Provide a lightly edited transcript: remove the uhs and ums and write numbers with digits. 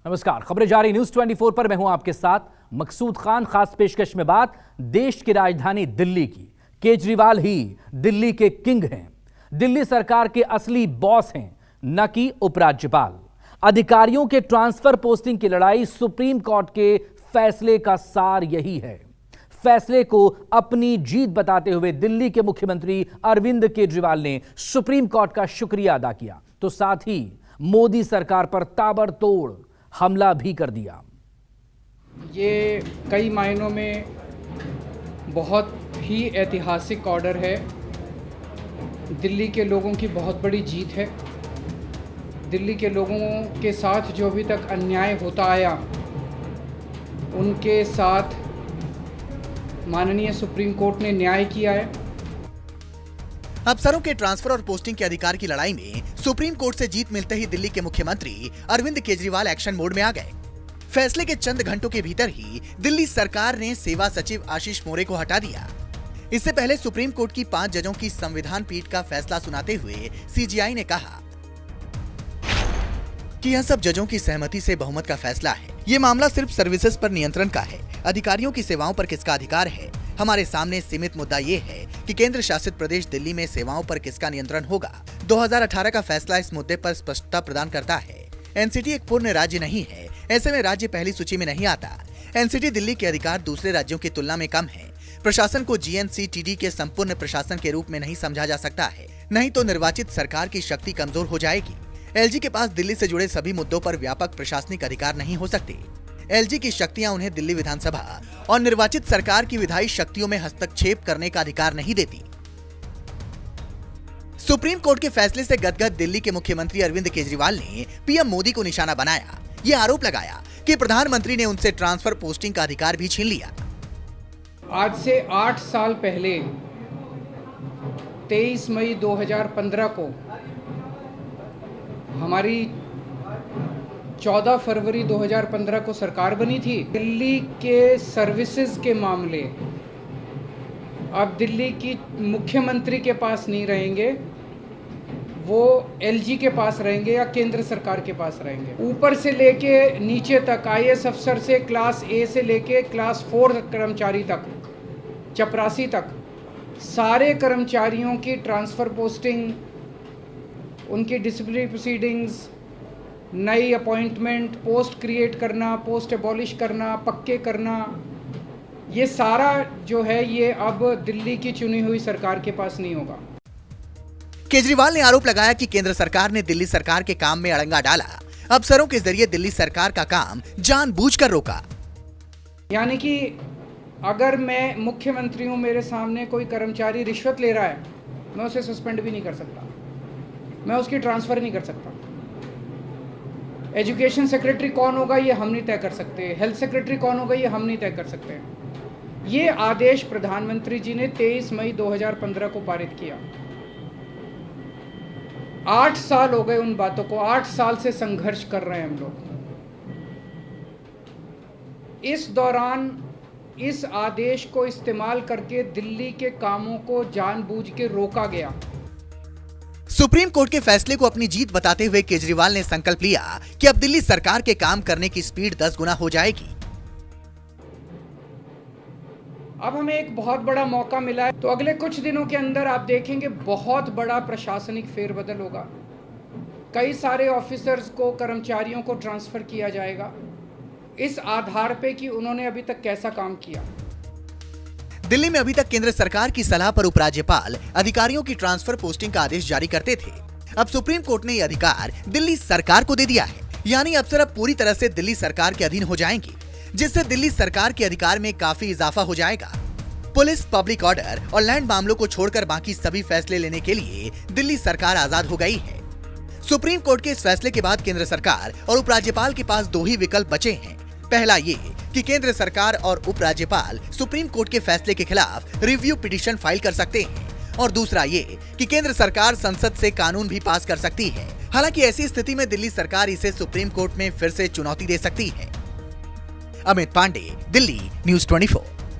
नमस्कार, खबरें जारी न्यूज 24 पर मैं हूं आपके साथ मकसूद खान। खास पेशकश में बात देश की राजधानी दिल्ली की। केजरीवाल ही दिल्ली के किंग हैं, दिल्ली सरकार के असली बॉस हैं, न कि उपराज्यपाल। अधिकारियों के ट्रांसफर पोस्टिंग की लड़ाई सुप्रीम कोर्ट के फैसले का सार यही है। फैसले को अपनी जीत बताते हुए दिल्ली के मुख्यमंत्री अरविंद केजरीवाल ने सुप्रीम कोर्ट का शुक्रिया अदा किया, तो साथ ही मोदी सरकार पर ताबड़तोड़ हमला भी कर दिया। ये कई मायनों में बहुत ही ऐतिहासिक ऑर्डर है। दिल्ली के लोगों की बहुत बड़ी जीत है। दिल्ली के लोगों के साथ जो अभी तक अन्याय होता आया, उनके साथ माननीय सुप्रीम कोर्ट ने न्याय किया है। अफसरों के ट्रांसफर और पोस्टिंग के अधिकार की लड़ाई में सुप्रीम कोर्ट से जीत मिलते ही दिल्ली के मुख्यमंत्री अरविंद केजरीवाल एक्शन मोड में आ गए। फैसले के चंद घंटों के भीतर ही दिल्ली सरकार ने सेवा सचिव आशीष मोरे को हटा दिया। इससे पहले सुप्रीम कोर्ट की 5 जजों की संविधान पीठ का फैसला सुनाते हुए सीजीआई ने कहा कि यह सब जजों की सहमति से बहुमत का फैसला है। ये मामला सिर्फ सर्विसेज पर नियंत्रण का है, अधिकारियों की सेवाओं पर किसका अधिकार है। हमारे सामने सीमित मुद्दा ये है कि केंद्र शासित प्रदेश दिल्ली में सेवाओं पर किसका नियंत्रण होगा। 2018 का फैसला इस मुद्दे पर स्पष्टता प्रदान करता है। एनसीटी एक पूर्ण राज्य नहीं है, ऐसे में राज्य पहली सूची में नहीं आता। एनसीटी दिल्ली के अधिकार दूसरे राज्यों की तुलना में कम है। प्रशासन को जीएनसीटीडी के संपूर्ण प्रशासन के रूप में नहीं समझा जा सकता है, नहीं तो निर्वाचित सरकार की शक्ति कमजोर हो जाएगी। एलजी के पास दिल्ली से जुड़े सभी मुद्दों पर व्यापक प्रशासनिक अधिकार नहीं हो सकते। एलजी की शक्तियां उन्हें दिल्ली विधानसभा और निर्वाचित सरकार की विधायी शक्तियों में हस्तक्षेप करने का अधिकार नहीं देती। सुप्रीम कोर्ट के फैसले से गदगद दिल्ली के मुख्यमंत्री अरविंद केजरीवाल ने पीएम मोदी को निशाना बनाया। ये आरोप लगाया कि प्रधानमंत्री ने उनसे ट्रांसफर पोस्टिंग का अधिकार भी छीन लिया। आज से 8 साल पहले 23 मई 2015 को हमारी 14 फरवरी 2015 को सरकार बनी थी। दिल्ली के सर्विसेज के मामले अब दिल्ली की मुख्यमंत्री के पास नहीं रहेंगे, वो एलजी के पास रहेंगे या केंद्र सरकार के पास रहेंगे। ऊपर से लेके नीचे तक, आईएएस अफसर से क्लास ए से लेके क्लास 4 कर्मचारी तक, चपरासी तक, सारे कर्मचारियों की ट्रांसफ़र पोस्टिंग, उनकी डिसिप्लिनरी प्रोसीडिंग्स, नई अपॉइंटमेंट, पोस्ट क्रिएट करना, पोस्ट एबॉलिश करना, पक्के करना, ये सारा जो है ये अब दिल्ली की चुनी हुई सरकार के पास नहीं होगा। केजरीवाल ने आरोप लगाया कि केंद्र सरकार ने दिल्ली सरकार के काम में अड़ंगा डाला। अफसरों के जरिए दिल्ली सरकार का काम जानबूझकर रोका। यानी कि अगर मैं मुख्यमंत्री हूं, मेरे सामने कोई कर्मचारी रिश्वत ले रहा है, मैं उसे सस्पेंड भी नहीं कर सकता, मैं उसकी ट्रांसफर नहीं कर सकता। एजुकेशन सेक्रेटरी कौन होगा ये हम नहीं तय कर सकते, हेल्थ सेक्रेटरी कौन होगा ये हम नहीं तय कर सकते। ये आदेश प्रधानमंत्री जी ने 23 मई 2015 को पारित किया। 8 साल हो गए उन बातों को, 8 साल से संघर्ष कर रहे हैं हम लोग। इस दौरान इस आदेश को इस्तेमाल करके दिल्ली के कामों को जानबूझ के रोका गया। सुप्रीम कोर्ट के फैसले को अपनी जीत बताते हुए केजरीवाल ने संकल्प लिया कि अब दिल्ली सरकार के काम करने की स्पीड 10 गुना हो जाएगी। अब हमें एक बहुत बड़ा मौका मिला है, तो अगले कुछ दिनों के अंदर आप देखेंगे बहुत बड़ा प्रशासनिक फेरबदल होगा। कई सारे ऑफिसर्स को, कर्मचारियों को ट्रांसफर किया जाएगा इस आधार पे कि उन्होंने अभी तक कैसा काम किया। दिल्ली में अभी तक केंद्र सरकार की सलाह पर उपराज्यपाल अधिकारियों की ट्रांसफर पोस्टिंग का आदेश जारी करते थे। अब सुप्रीम कोर्ट ने यह अधिकार दिल्ली सरकार को दे दिया है, यानी अफसर अब पूरी तरह से दिल्ली सरकार के अधीन हो जाएंगे, जिससे दिल्ली सरकार के अधिकार में काफी इजाफा हो जाएगा। पुलिस, पब्लिक ऑर्डर और लैंड मामलों को छोड़कर बाकी सभी फैसले लेने के लिए दिल्ली सरकार आजाद हो गई है। सुप्रीम कोर्ट के इस फैसले के बाद केंद्र सरकार और उपराज्यपाल के पास 2 ही विकल्प बचे हैं। पहला ये कि केंद्र सरकार और उपराज्यपाल सुप्रीम कोर्ट के फैसले के खिलाफ रिव्यू पिटीशन फाइल कर सकते हैं, और दूसरा ये कि केंद्र सरकार संसद से कानून भी पास कर सकती है। हालांकि ऐसी स्थिति में दिल्ली सरकार इसे सुप्रीम कोर्ट में फिर से चुनौती दे सकती है। अमित पांडे, दिल्ली, न्यूज़ 24।